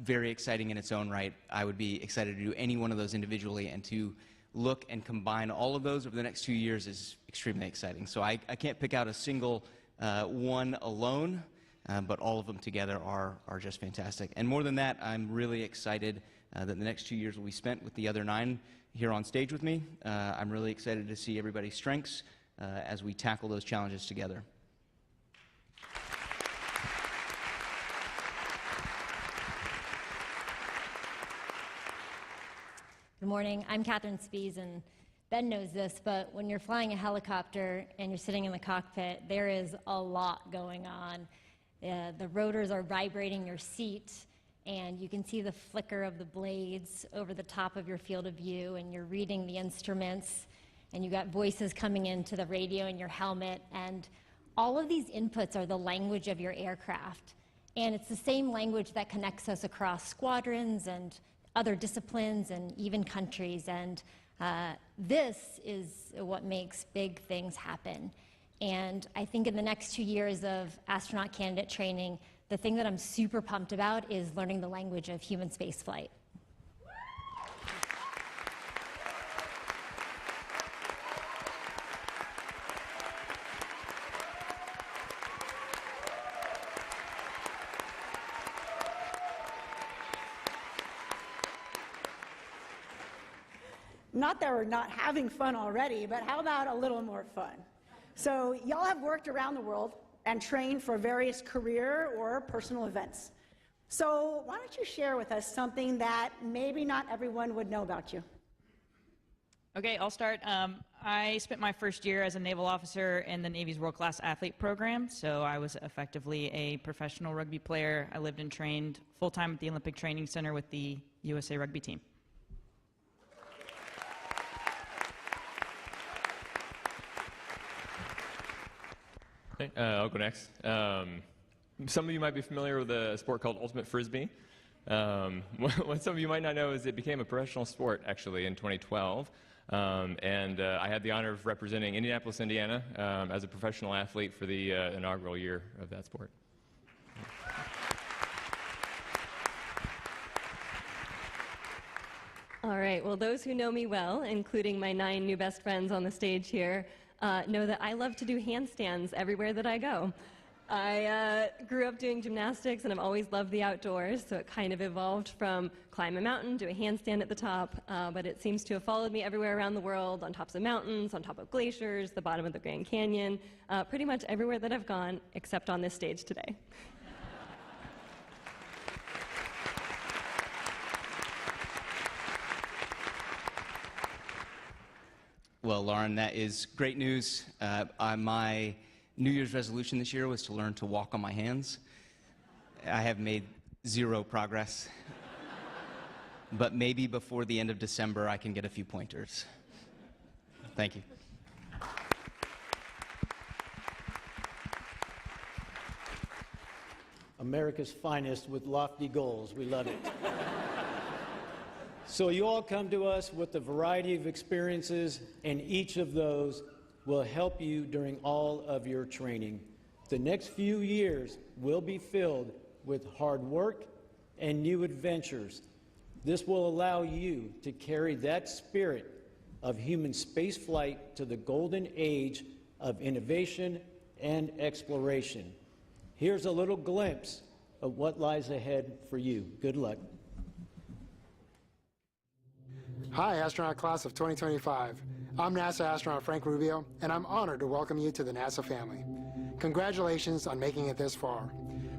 very exciting in its own right. I would be excited to do any one of those individually, and to look and combine all of those over the next 2 years is extremely exciting. So I can't pick out a single one alone, but all of them together are just fantastic. And more than that, I'm really excited that the next 2 years will be spent with the other 9 here on stage with me. I'm really excited to see everybody's strengths as we tackle those challenges together. Good morning. I'm Catherine Spees, and Ben knows this, but when you're flying a helicopter and you're sitting in the cockpit, there is a lot going on. The rotors are vibrating your seat, and you can see the flicker of the blades over the top of your field of view, and you're reading the instruments, and you got voices coming into the radio in your helmet, and all of these inputs are the language of your aircraft. And it's the same language that connects us across squadrons and other disciplines and even countries. And this is what makes big things happen. And I think in the next 2 years of astronaut candidate training, the thing that I'm super pumped about is learning the language of human spaceflight. Not that we're not having fun already, but how about a little more fun? So y'all have worked around the world and trained for various career or personal events. So why don't you share with us something that maybe not everyone would know about you? Okay, I'll start. I spent my first year as a naval officer in the Navy's world-class athlete program, so I was effectively a professional rugby player. I lived and trained full-time at the Olympic Training Center with the USA rugby team. Okay, I'll go next. Some of you might be familiar with a sport called Ultimate Frisbee. What some of you might not know is it became a professional sport, actually, in 2012. And I had the honor of representing Indianapolis, Indiana, as a professional athlete for the inaugural year of that sport. All right, well, those who know me well, including my 9 new best friends on the stage here, know that I love to do handstands everywhere that I go. I grew up doing gymnastics, and I've always loved the outdoors, so it kind of evolved from climb a mountain to a handstand at the top, but it seems to have followed me everywhere around the world, on tops of mountains, on top of glaciers, the bottom of the Grand Canyon, pretty much everywhere that I've gone, except on this stage today. Well, Lauren, that is great news. My New Year's resolution this year was to learn to walk on my hands. I have made 0 progress, but maybe before the end of December I can get a few pointers. Thank you. America's finest with lofty goals. We love it. So you all come to us with a variety of experiences, and each of those will help you during all of your training. The next few years will be filled with hard work and new adventures. This will allow you to carry that spirit of human spaceflight to the golden age of innovation and exploration. Here's a little glimpse of what lies ahead for you. Good luck. Hi, astronaut class of 2025. I'm NASA astronaut Frank Rubio, and I'm honored to welcome you to the NASA family. Congratulations on making it this far.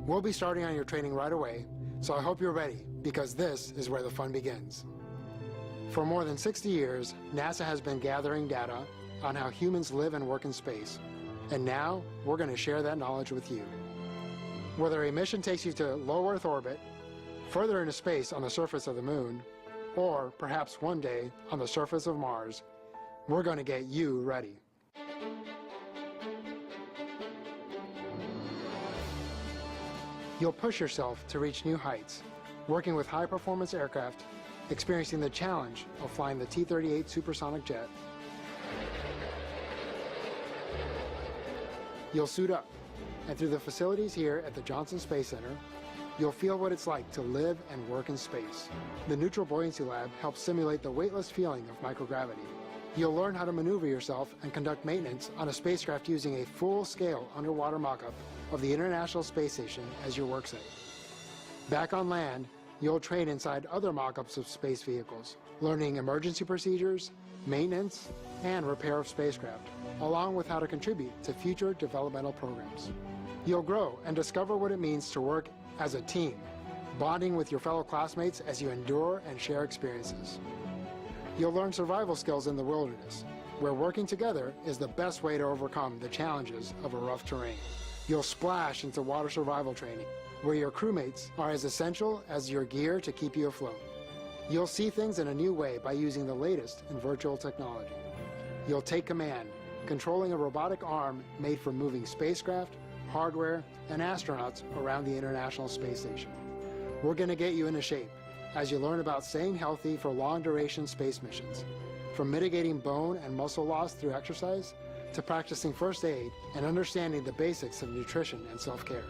We'll be starting on your training right away, so I hope you're ready, because this is where the fun begins. For more than 60 years, NASA has been gathering data on how humans live and work in space, and now we're going to share that knowledge with you. Whether a mission takes you to low Earth orbit, further into space on the surface of the Moon, or perhaps one day on the surface of Mars, we're going to get you ready. You'll push yourself to reach new heights, working with high-performance aircraft, experiencing the challenge of flying the T-38 supersonic jet. You'll suit up, and through the facilities here at the Johnson Space Center, you'll feel what it's like to live and work in space. The Neutral Buoyancy Lab helps simulate the weightless feeling of microgravity. You'll learn how to maneuver yourself and conduct maintenance on a spacecraft using a full-scale underwater mock-up of the International Space Station as your worksite. Back on land, you'll train inside other mock-ups of space vehicles, learning emergency procedures, maintenance, and repair of spacecraft, along with how to contribute to future developmental programs. You'll grow and discover what it means to work as a team, bonding with your fellow classmates as you endure and share experiences. You'll learn survival skills in the wilderness, where working together is the best way to overcome the challenges of a rough terrain. You'll splash into water survival training, where your crewmates are as essential as your gear to keep you afloat. You'll see things in a new way by using the latest in virtual technology. You'll take command, controlling a robotic arm made for moving spacecraft, hardware, and astronauts around the International Space Station. We're going to get you into shape as you learn about staying healthy for long-duration space missions, from mitigating bone and muscle loss through exercise to practicing first aid and understanding the basics of nutrition and self-care.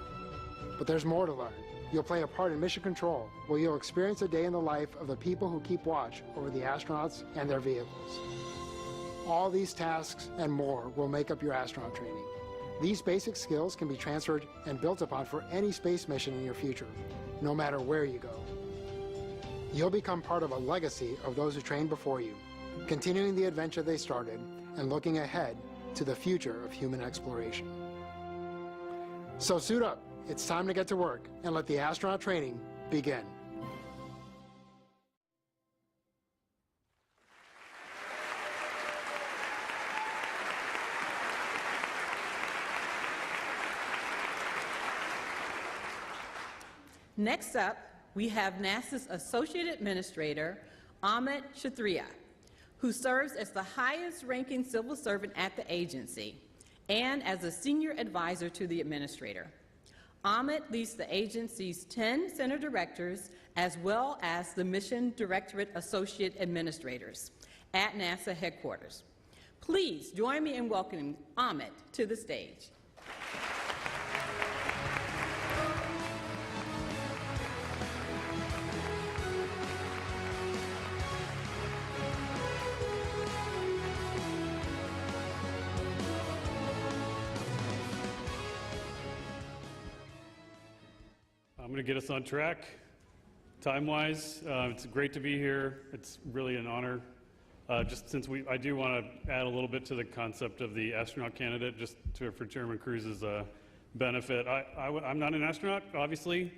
But there's more to learn. You'll play a part in mission control, where you'll experience a day in the life of the people who keep watch over the astronauts and their vehicles. All these tasks and more will make up your astronaut training. These basic skills can be transferred and built upon for any space mission in your future, no matter where you go. You'll become part of a legacy of those who trained before you, continuing the adventure they started and looking ahead to the future of human exploration. So suit up. It's time to get to work and let the astronaut training begin. Next up, we have NASA's Associate Administrator, Amit Kshatriya, who serves as the highest-ranking civil servant at the agency and as a senior advisor to the administrator. Amit leads the agency's 10 center directors as well as the Mission Directorate Associate Administrators at NASA headquarters. Please join me in welcoming Amit to the stage. I'm going to get us on track. Time-wise, it's great to be here. It's really an honor. Just since I do want to add a little bit to the concept of the astronaut candidate, just for Chairman Cruz's benefit. I'm not an astronaut, obviously.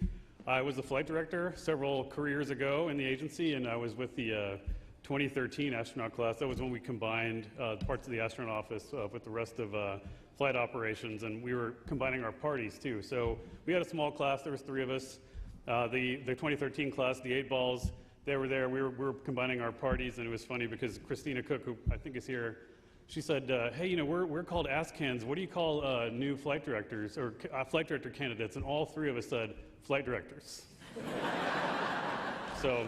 I was a flight director several careers ago in the agency, and I was with the 2013 astronaut class. That was when we combined parts of the astronaut office with the rest of flight operations, and we were combining our parties too. So we had a small class. There was 3 of us. The 2013 class, the 8 balls, they were there. We were combining our parties, and it was funny because Christina Cook, who I think is here, she said, "Hey, you know, we're called ASCANs. What do you call new flight directors or flight director candidates?" And all 3 of us said, "Flight directors." So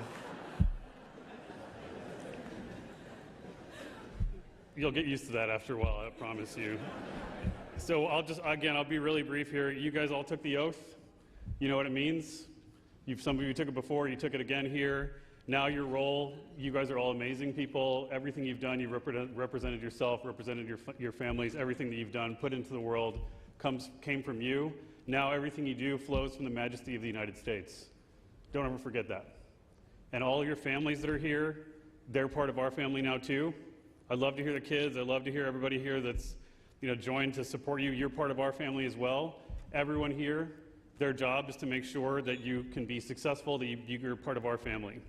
you'll get used to that after a while, I promise you. So I'll be really brief here. You guys all took the oath. You know what it means. Some of you took it before, you took it again here. Now your role, you guys are all amazing people. Everything you've done, you've represented yourself, represented your families. Everything that you've done, put into the world, came from you. Now everything you do flows from the majesty of the United States. Don't ever forget that. And all your families that are here, they're part of our family now too. I'd love to hear the kids. I'd love to hear everybody here that's joined to support you. You're part of our family as well. Everyone here, their job is to make sure that you can be successful, that you're part of our family.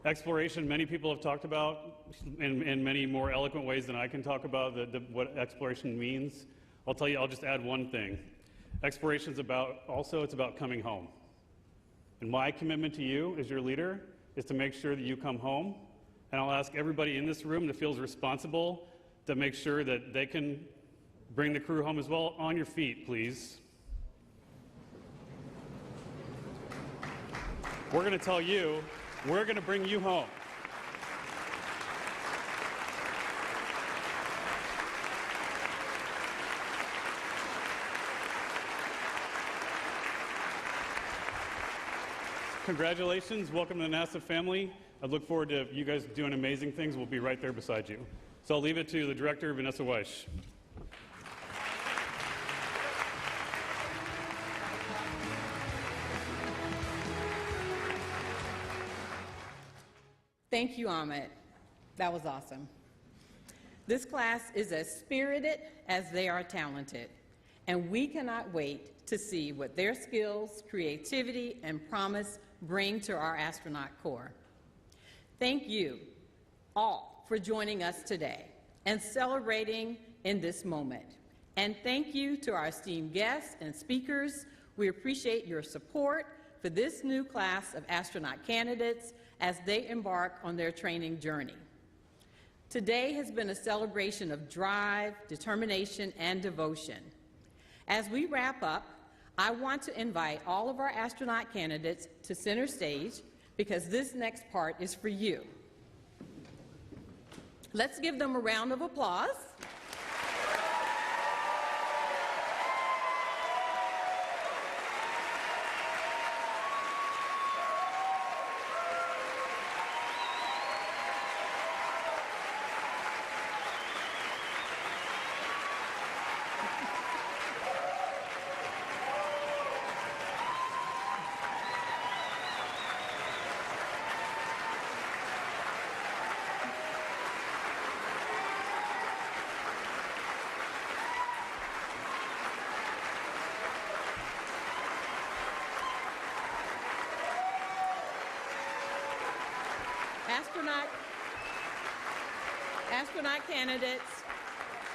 Exploration, many people have talked about in many more eloquent ways than I can talk about what exploration means. I'll tell you, I'll just add one thing. Exploration is it's about coming home. And my commitment to you as your leader is to make sure that you come home. And I'll ask everybody in this room that feels responsible to make sure that they can bring the crew home as well. On your feet, please. we're going to tell you, we're going to bring you home. Congratulations, welcome to the NASA family. I look forward to you guys doing amazing things. We'll be right there beside you. So I'll leave it to the director, Vanessa Weiss. Thank you, Ahmed. That was awesome. This class is as spirited as they are talented, and we cannot wait to see what their skills, creativity, and promise bring to our astronaut corps. Thank you all for joining us today and celebrating in this moment. And thank you to our esteemed guests and speakers. We appreciate your support for this new class of astronaut candidates as they embark on their training journey. Today has been a celebration of drive, determination, and devotion. As we wrap up, I want to invite all of our astronaut candidates to center stage because this next part is for you. Let's give them a round of applause. Astronaut candidates,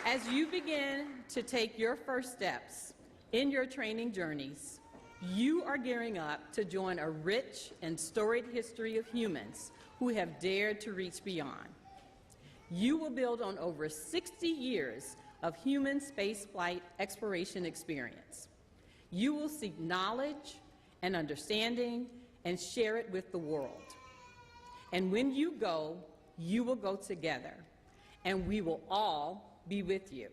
as you begin to take your first steps in your training journeys, you are gearing up to join a rich and storied history of humans who have dared to reach beyond. You will build on over 60 years of human spaceflight exploration experience. You will seek knowledge and understanding and share it with the world. And when you go, you will go together, and we will all be with you.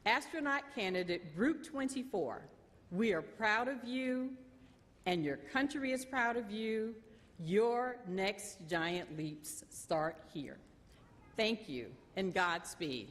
Astronaut candidate Group 24, we are proud of you, and your country is proud of you. Your next giant leaps start here. Thank you, and Godspeed.